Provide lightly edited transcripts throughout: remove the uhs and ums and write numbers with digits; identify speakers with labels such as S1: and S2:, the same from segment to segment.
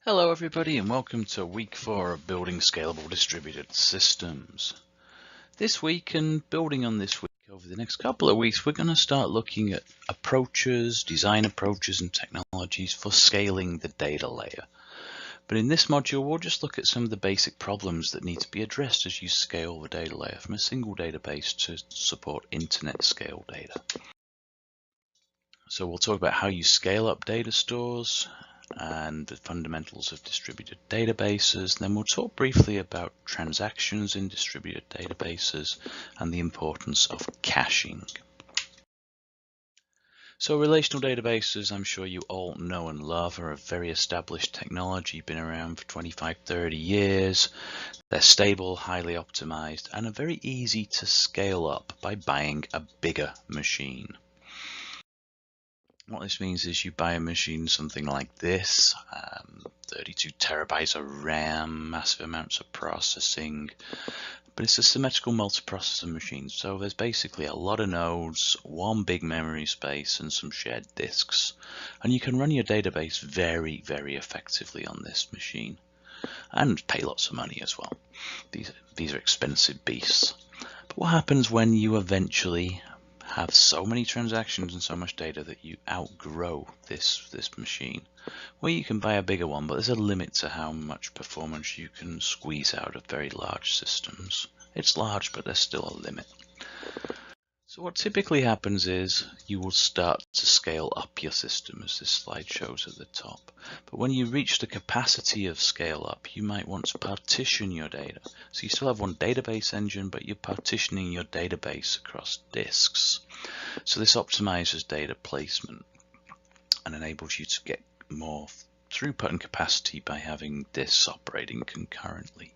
S1: Hello everybody and welcome to week 4 of building scalable distributed systems. This week and building on this week over the next couple of weeks, we're going to start looking at design approaches and technologies for scaling the data layer. But in this module, we'll just look at some of the basic problems that need to be addressed as you scale the data layer from a single database to support internet scale data. So we'll talk about how you scale up data stores and the fundamentals of distributed databases. Then we'll talk briefly about transactions in distributed databases and the importance of caching. So relational databases, I'm sure you all know and love, are a very established technology, been around for 25-30 years. They're stable, highly optimized, and are very easy to scale up by buying a bigger machine. What this means is you buy a machine something like this, 32 terabytes of RAM, massive amounts of processing, but it's a symmetrical multiprocessor machine, so there's basically a lot of nodes, one big memory space, and some shared disks. And you can run your database very, very effectively on this machine, and pay lots of money as well. These are expensive beasts. But what happens when you eventually have so many transactions and so much data that you outgrow this machine? Well, you can buy a bigger one, but there's a limit to how much performance you can squeeze out of very large systems. It's large, but there's still a limit. So what typically happens is you will start to scale up your system, as this slide shows at the top. But when you reach the capacity of scale up, you might want to partition your data. So you still have one database engine, but you're partitioning your database across disks. So this optimizes data placement and enables you to get more throughput and capacity by having disks operating concurrently.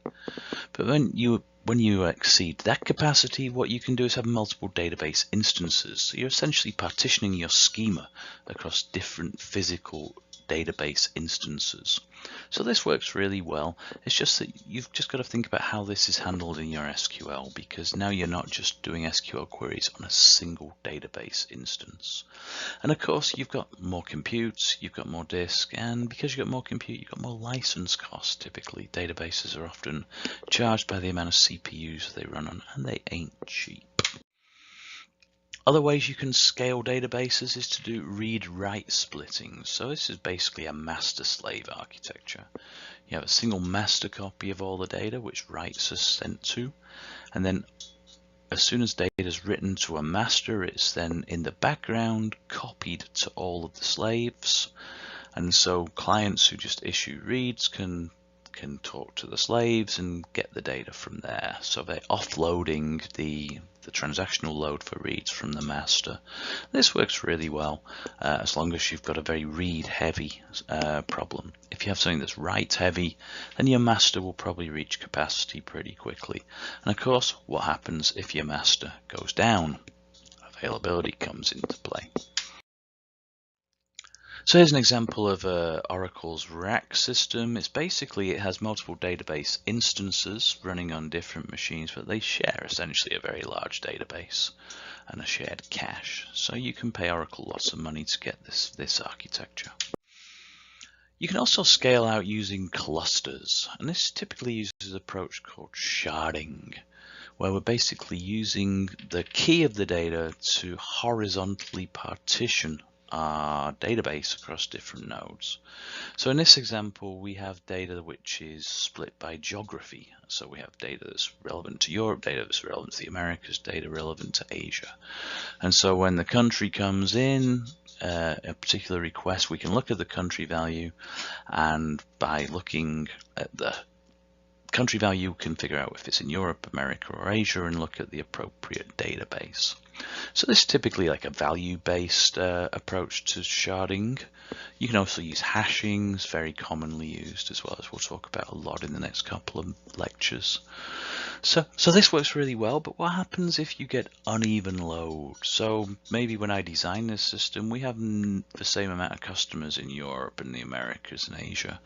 S1: But when you exceed that capacity, what you can do is have multiple database instances. So you're essentially partitioning your schema across different physical database instances. So this works really well. It's just that you've just got to think about how this is handled in your SQL, because now you're not just doing SQL queries on a single database instance. And of course, you've got more compute, you've got more disk, and because you've got more compute, you've got more license costs. Typically, databases are often charged by the amount of CPUs they run on, and they ain't cheap. Other ways you can scale databases is to do read-write splitting. So this is basically a master-slave architecture. You have a single master copy of all the data, which writes are sent to, and then as soon as data is written to a master, it's then in the background copied to all of the slaves. And so clients who just issue reads can talk to the slaves and get the data from there. So they're offloading the transactional load for reads from the master. This works really well as long as you've got a very read-heavy problem. If you have something that's write-heavy, then your master will probably reach capacity pretty quickly. And of course, what happens if your master goes down? Availability comes into play. So here's an example of Oracle's RAC system. It has multiple database instances running on different machines, but they share essentially a very large database and a shared cache. So you can pay Oracle lots of money to get this architecture. You can also scale out using clusters, and this typically uses an approach called sharding, where we're basically using the key of the data to horizontally partition our database across different nodes. So in this example, we have data which is split by geography. So we have data that's relevant to Europe, data that's relevant to the Americas, data relevant to Asia. And so when the country comes in, a particular request, we can look at the country value, and by looking at the country value, we can figure out if it's in Europe, America, or Asia, and look at the appropriate database. So this is typically like a value-based approach to sharding. You can also use hashing, it's very commonly used, as well as we'll talk about a lot in the next couple of lectures. So this works really well, but what happens if you get uneven load? So maybe when I design this system, we have the same amount of customers in Europe and the Americas and Asia,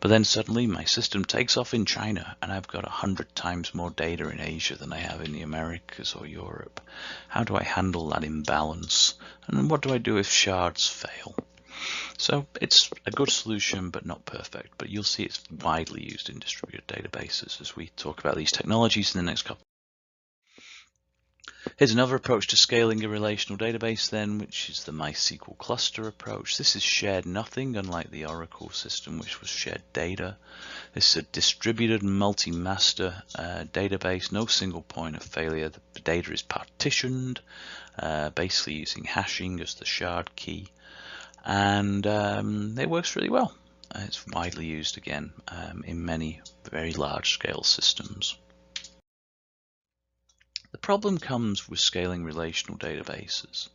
S1: but then suddenly my system takes off in China and I've got 100 times more data in Asia than I have in the Americas or Europe. How do I handle that imbalance? And what do I do if shards fail? So it's a good solution, but not perfect. But you'll see it's widely used in distributed databases as we talk about these technologies in the next couple. Here's another approach to scaling a relational database then, which is the MySQL cluster approach. This is shared nothing, unlike the Oracle system, which was shared data. This is a distributed multi-master database, no single point of failure. The data is partitioned, basically using hashing as the shard key, and it works really well. It's widely used again in many very large-scale systems. The problem comes with scaling relational databases.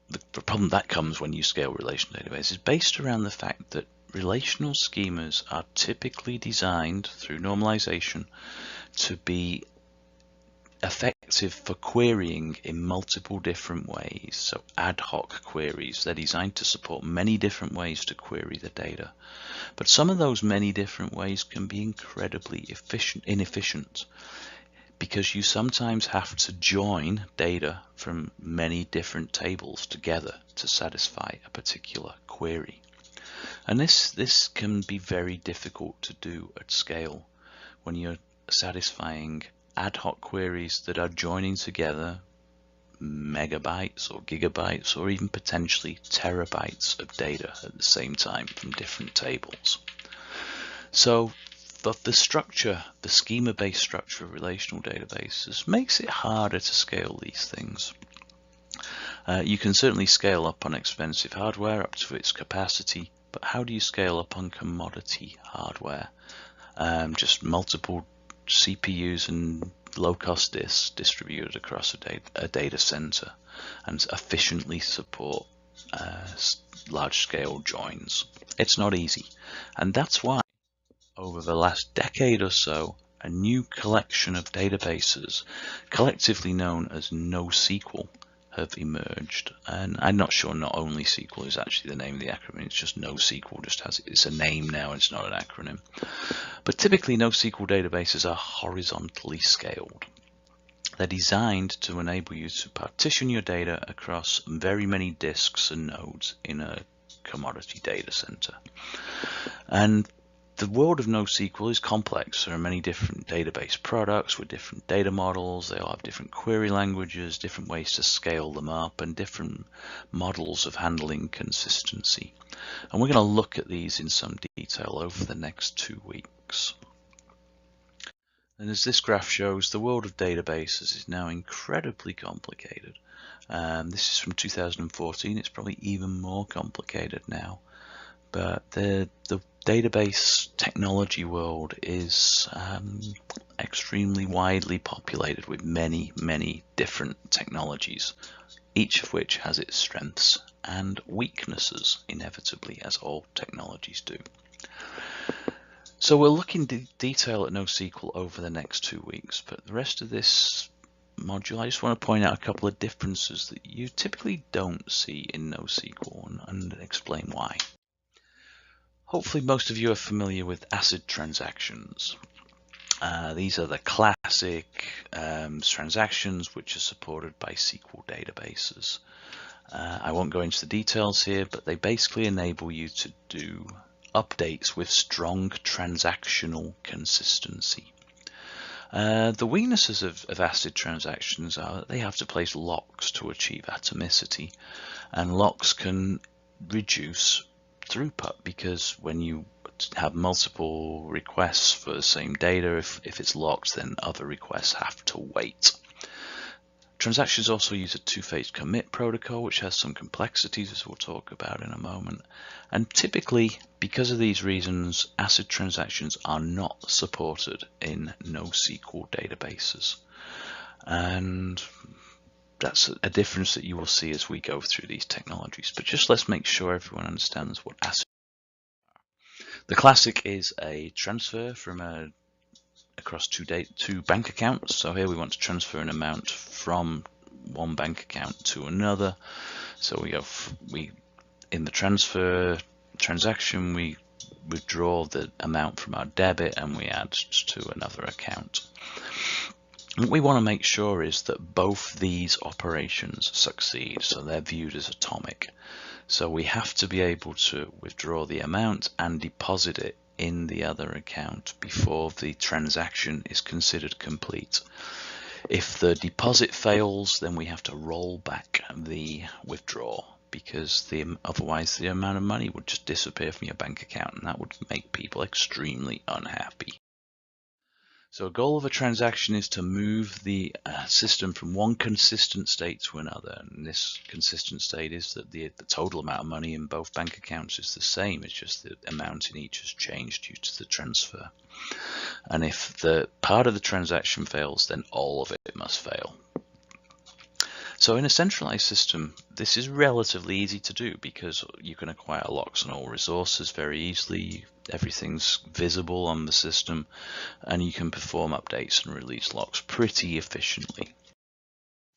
S1: The problem that comes when you scale relational databases is based around the fact that relational schemas are typically designed through normalization to be effective for querying in multiple different ways. So ad hoc queries, they're designed to support many different ways to query the data. But some of those many different ways can be incredibly inefficient, because you sometimes have to join data from many different tables together to satisfy a particular query. And this can be very difficult to do at scale when you're satisfying ad hoc queries that are joining together megabytes or gigabytes or even potentially terabytes of data at the same time from different tables. So the structure, the schema-based structure of relational databases makes it harder to scale these things. You can certainly scale up on expensive hardware up to its capacity, but how do you scale up on commodity hardware? Just multiple CPUs and low-cost disks distributed across a data center and efficiently support large-scale joins. It's not easy, and that's why over the last decade or so, a new collection of databases, collectively known as NoSQL, have emerged. And I'm not sure not only SQL is actually the name of the acronym, it's just NoSQL, just has it's a name now, it's not an acronym. But typically NoSQL databases are horizontally scaled. They're designed to enable you to partition your data across very many disks and nodes in a commodity data center. And the world of NoSQL is complex. There are many different database products with different data models. They all have different query languages, different ways to scale them up, and different models of handling consistency. And we're going to look at these in some detail over the next 2 weeks. And as this graph shows, the world of databases is now incredibly complicated. This is from 2014. It's probably even more complicated now. But the database technology world is extremely widely populated with many, many different technologies, each of which has its strengths and weaknesses, inevitably, as all technologies do. So we'll look in detail at NoSQL over the next 2 weeks, but the rest of this module, I just want to point out a couple of differences that you typically don't see in NoSQL and explain why. Hopefully most of you are familiar with ACID transactions. These are the classic transactions which are supported by SQL databases. I won't go into the details here, but they basically enable you to do updates with strong transactional consistency. The weaknesses of ACID transactions are that they have to place locks to achieve atomicity, and locks can reduce throughput, because when you have multiple requests for the same data, if it's locked, then other requests have to wait. Transactions also use a two-phase commit protocol, which has some complexities, as we'll talk about in a moment. And typically, because of these reasons, ACID transactions are not supported in NoSQL databases. And that's a difference that you will see as we go through these technologies. But just let's make sure everyone understands what ACID are. The classic is a transfer from across two bank accounts. So here we want to transfer an amount from one bank account to another. So we in the transfer transaction, we withdraw the amount from our debit and we add to another account. What we want to make sure is that both these operations succeed, so they're viewed as atomic. So we have to be able to withdraw the amount and deposit it in the other account before the transaction is considered complete. If the deposit fails, then we have to roll back the withdrawal, because otherwise the amount of money would just disappear from your bank account, and that would make people extremely unhappy. So a goal of a transaction is to move the system from one consistent state to another. And this consistent state is that the total amount of money in both bank accounts is the same. It's just the amount in each has changed due to the transfer. And if the part of the transaction fails, then all of it must fail. So in a centralized system, this is relatively easy to do because you can acquire locks on all resources very easily. Everything's visible on the system, and you can perform updates and release locks pretty efficiently.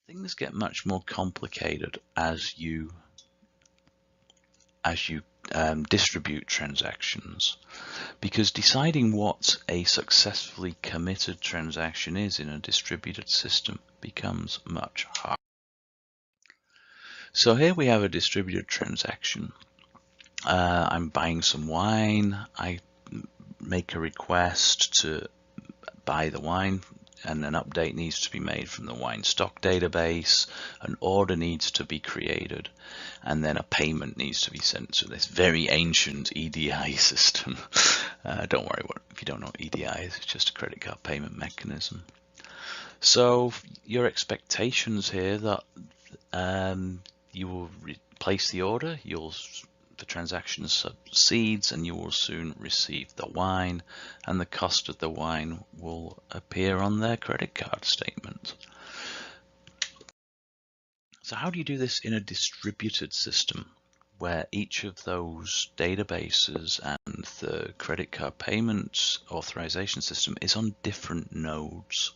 S1: Things get much more complicated as you distribute transactions, because deciding what a successfully committed transaction is in a distributed system becomes much harder. So here we have a distributed transaction. I'm buying some wine. I make a request to buy the wine, and an update needs to be made from the wine stock database. An order needs to be created, and then a payment needs to be sent to this very ancient EDI system. Don't worry if you don't know what EDI is. It's just a credit card payment mechanism. So your expectations here that you will place the order, the transaction succeeds, and you will soon receive the wine, and the cost of the wine will appear on their credit card statement. So how do you do this in a distributed system where each of those databases and the credit card payment authorization system is on different nodes?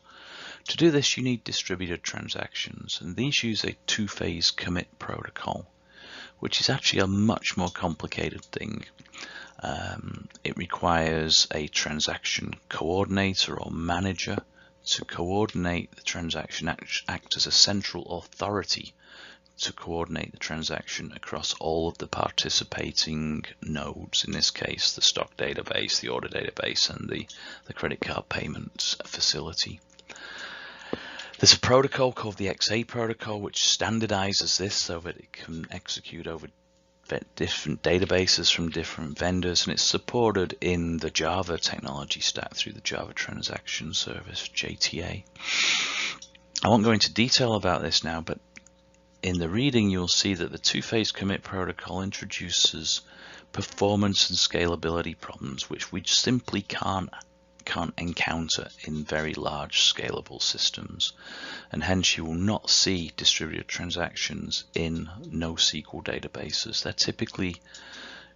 S1: To do this, you need distributed transactions, and these use a two-phase commit protocol, which is actually a much more complicated thing. It requires a transaction coordinator or manager to coordinate the transaction, act as a central authority to coordinate the transaction across all of the participating nodes, in this case the stock database, the order database, and the credit card payments facility. There's a protocol called the XA protocol which standardizes this so that it can execute over different databases from different vendors, and it's supported in the Java technology stack through the Java Transaction Service, JTA. I won't go into detail about this now, but in the reading you'll see that the two-phase commit protocol introduces performance and scalability problems which we simply can't encounter in very large scalable systems, and hence you will not see distributed transactions in NoSQL databases. They typically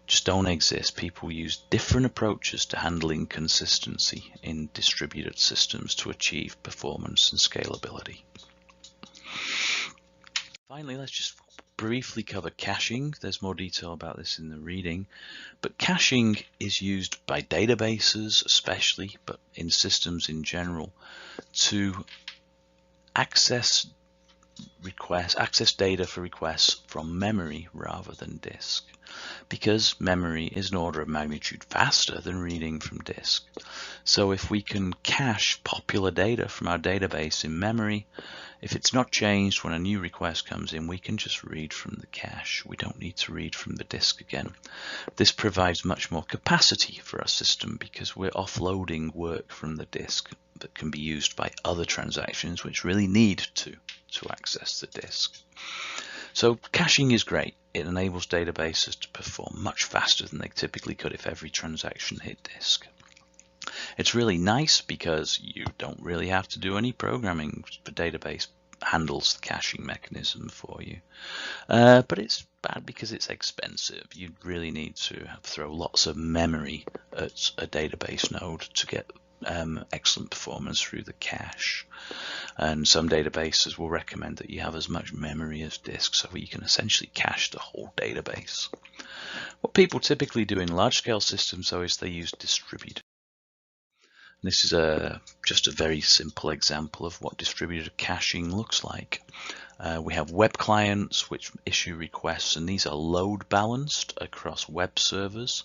S1: just don't exist. People use different approaches to handling consistency in distributed systems to achieve performance and scalability. Finally, let's just briefly cover caching. There's more detail about this in the reading, but caching is used by databases especially, but in systems in general, to access data for requests from memory rather than disk, because memory is an order of magnitude faster than reading from disk. So if we can cache popular data from our database in memory, if it's not changed when a new request comes in, we can just read from the cache. We don't need to read from the disk again. This provides much more capacity for our system because we're offloading work from the disk that can be used by other transactions which really need to access the disk. So caching is great. It enables databases to perform much faster than they typically could if every transaction hit disk. It's really nice because you don't really have to do any programming. The database handles the caching mechanism for you. But it's bad because it's expensive. You really need to throw lots of memory at a database node to get excellent performance through the cache. And some databases will recommend that you have as much memory as disk so that you can essentially cache the whole database. What people typically do in large-scale systems, though, is they use distributed. This is just a very simple example of what distributed caching looks like. We have web clients which issue requests, and these are load balanced across web servers.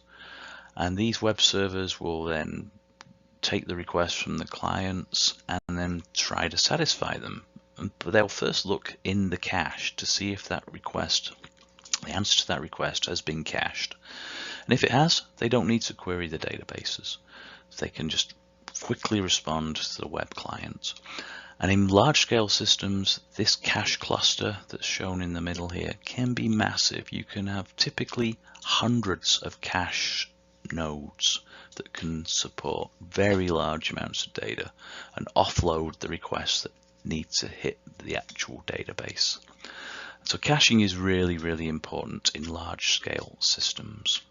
S1: And these web servers will then take the requests from the clients and then try to satisfy them. But they'll first look in the cache to see if that request, the answer to that request, has been cached. And if it has, they don't need to query the databases. They can just quickly respond to the web client. And in large-scale systems, this cache cluster that's shown in the middle here can be massive. You can have typically hundreds of cache nodes that can support very large amounts of data and offload the requests that need to hit the actual database. So caching is really, really important in large-scale systems.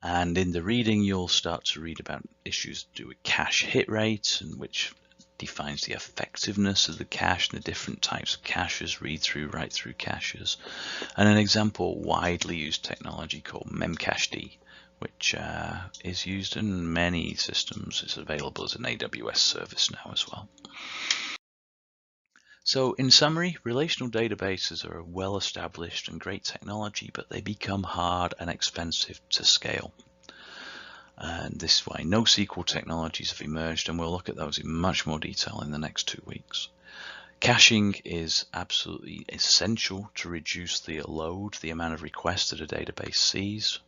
S1: And in the reading, you'll start to read about issues to do with cache hit rate, and which defines the effectiveness of the cache and the different types of caches, read-through, write-through caches, and an example widely used technology called memcached, which is used in many systems. It's available as an AWS service now as well. So in summary, relational databases are a well-established and great technology, but they become hard and expensive to scale. And this is why NoSQL technologies have emerged, and we'll look at those in much more detail in the next 2 weeks. Caching is absolutely essential to reduce the load, the amount of requests that a database sees.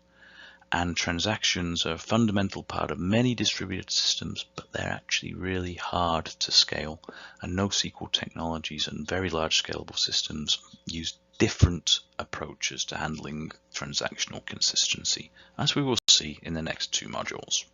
S1: And transactions are a fundamental part of many distributed systems, but they're actually really hard to scale. And NoSQL technologies and very large scalable systems use different approaches to handling transactional consistency, as we will see in the next 2 modules.